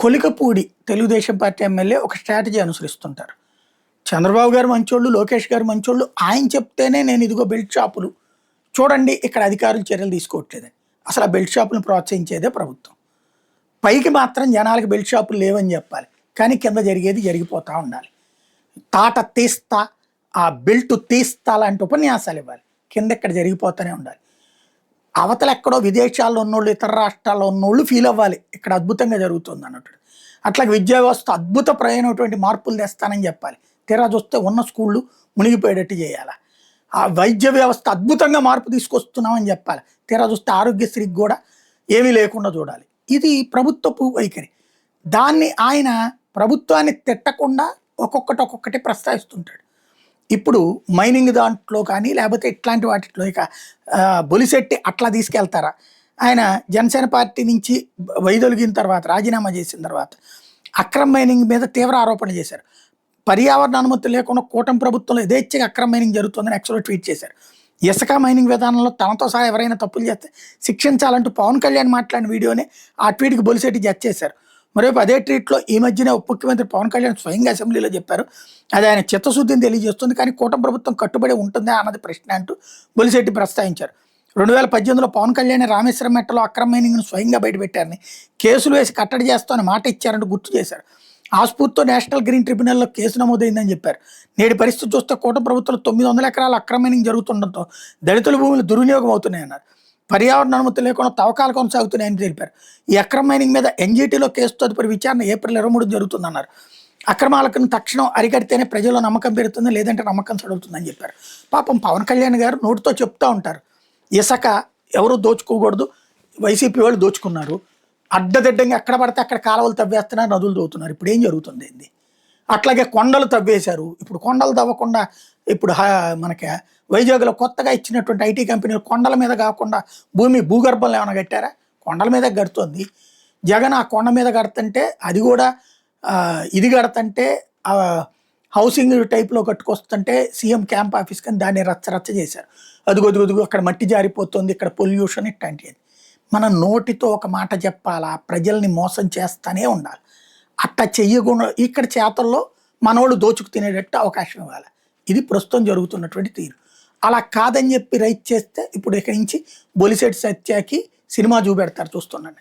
Kolikapudi Telugu Desam party MLA ఒక strategy అనుసరిస్తుంటారు. Chandrababu గారు మంచోళ్ళు, లోకేష్ గారు మంచోళ్ళు. ఆయన చెప్తేనే నేను ఇదిగో బెల్ట్ షాపులు చూడండి ఇక్కడ అధికారులు చర్యలు తీసుకోవట్లేదని. అసలు ఆ బెల్ట్ షాపులను ప్రోత్సహించేదే ప్రభుత్వం. పైకి మాత్రం జనాలకు బెల్ట్ షాపులు లేవని చెప్పాలి. కానీ కింద జరిగేది జరిగిపోతూ ఉండాలి. తాట తీస్తా, ఆ బెల్ట్ తీస్తా లాంటి ఉపన్యాసాలు ఇవ్వాలి. కింద ఇక్కడ జరిగిపోతూనే ఉండాలి. అవతల ఎక్కడో విదేశాల్లో ఉన్నోళ్ళు, ఇతర రాష్ట్రాల్లో ఉన్నోళ్ళు ఫీల్ అవ్వాలి ఇక్కడ అద్భుతంగా జరుగుతుంది అన్నట్టు. అట్లాగే విద్యా వ్యవస్థ అద్భుతమైనటువంటి మార్పులు తెస్తానని చెప్పాలి. తీరా చూస్తే ఉన్న స్కూళ్ళు మునిగిపోయేటట్టు చేయాలి. ఆ వైద్య వ్యవస్థ అద్భుతంగా మార్పు తీసుకొస్తున్నామని చెప్పాలి. తీరా చూస్తే ఆరోగ్యశ్రీకి కూడా ఏమీ లేకుండా చూడాలి. ఇది ప్రభుత్వపు వైఖరి. దాన్ని ఆయన ప్రభుత్వాన్ని తిట్టకుండా ఒక్కొక్కటి ప్రస్తావిస్తుంటాడు. ఇప్పుడు మైనింగ్ దాంట్లో కానీ లేకపోతే ఇట్లాంటి వాటిలో ఇక బొలిశెట్టి అట్లా తీసుకెళ్తారా? ఆయన జనసేన పార్టీ నుంచి వైదొలిగిన తర్వాత, రాజీనామా చేసిన తర్వాత అక్రమ మైనింగ్ మీద తీవ్ర ఆరోపణ చేశారు. పర్యావరణ అనుమతి లేకుండా కూటమి ప్రభుత్వంలో యథేచ్ఛగా అక్రమ మైనింగ్ జరుగుతుందని ఎక్స్లో ట్వీట్ చేశారు. ఇసుక మైనింగ్ విధానంలో తనతో సహా ఎవరైనా తప్పులు చేస్తే శిక్షించాలంటూ పవన్ కళ్యాణ్ మాట్లాడిన వీడియోనే ఆ ట్వీట్కి బొలిశెట్టి జడ్జ్ చేశారు. మరోవైపు అదే ట్వీట్లో ఈ మధ్యనే ఉప ముఖ్యమంత్రి పవన్ కళ్యాణ్ స్వయంగా అసెంబ్లీలో చెప్పారు. అది ఆయన చిత్తశుద్ధిని తెలియజేస్తుంది, కానీ కూటమి ప్రభుత్వం కట్టుబడి ఉంటుందా అన్నది ప్రశ్న అంటూ బొలిశెట్టి ప్రస్తావించారు. 2018లో పవన్ కళ్యాణ్ రామేశ్వరం మెట్టలో అక్రమ మైనింగ్ను స్వయంగా బయటపెట్టారని, కేసులు వేసి కట్టడి చేస్తామని మాట ఇచ్చారంటూ గుర్తు చేశారు. ఆ స్ఫూర్తితో నేషనల్ గ్రీన్ ట్రిబ్యునల్లో కేసు నమోదైందని చెప్పారు. నేటి పరిస్థితి చూస్తే కూటమి ప్రభుత్వంలో 900 ఎకరాల అక్రమ మైనింగ్ జరుగుతుండటంతో దళితుల భూములు దుర్వినియోగం అవుతున్నాయన్నారు. పర్యావరణ అనుమతి లేకుండా తవ్వకాలు కొనసాగుతున్నాయని తెలిపారు. ఈ అక్రమ మైనింగ్ మీద ఎన్జీటీలో కేసు తదుపరి విచారణ ఏప్రిల్ 23 జరుగుతుందన్నారు. అక్రమాలకు తక్షణం అరికడితేనే ప్రజల్లో నమ్మకం పెరుగుతుంది, లేదంటే నమ్మకం సడుగుతుందని చెప్పారు. పాపం పవన్ కళ్యాణ్ గారు నోటితో చెప్తూ ఉంటారు, ఇసుక ఎవరు దోచుకోకూడదు, వైసీపీ వాళ్ళు దోచుకున్నారు, అడ్డదిడ్డంగా ఎక్కడ పడితే అక్కడ కాలువలు తవ్వేస్తున్నారు, నదులు తవ్వుతున్నారు. ఇప్పుడు ఏం జరుగుతుంది ఏంది? అట్లాగే కొండలు తవ్వేశారు. ఇప్పుడు కొండలు తవ్వకుండా ఇప్పుడు మనకి వైజాగ్లో కొత్తగా ఇచ్చినటువంటి ఐటీ కంపెనీలు కొండల మీద కాకుండా భూగర్భంలో ఏమైనా కట్టారా? కొండల మీద కడుతుంది. జగన్ ఆ కొండ మీద కడుతుంటే అది కూడా ఇది కడుతుంటే హౌసింగ్ టైప్లో కట్టుకొస్తుంటే సీఎం క్యాంప్ ఆఫీస్ కానీ దాన్ని రచ్చ చేశారు. అదుగొదుగు అక్కడ మట్టి జారిపోతుంది, ఇక్కడ పొల్యూషన్ ఇట్లాంటిది. మనం నోటితో ఒక మాట చెప్పాలా, ప్రజల్ని మోసం చేస్తూనే ఉండాలి. అట్లా చెయ్యకుండా ఇక్కడ చేతల్లో మనోళ్ళు దోచుకు తినేటట్టు అవకాశం ఇవ్వాలి. ఇది ప్రస్తుతం జరుగుతున్నటువంటి తీరు. అలా కాదని చెప్పి రైట్ చేస్తే ఇప్పుడు ఇక్కడి నుంచి బొలిశెట్టి సత్యాకి సినిమా చూపెడతారు, చూస్తున్నాను.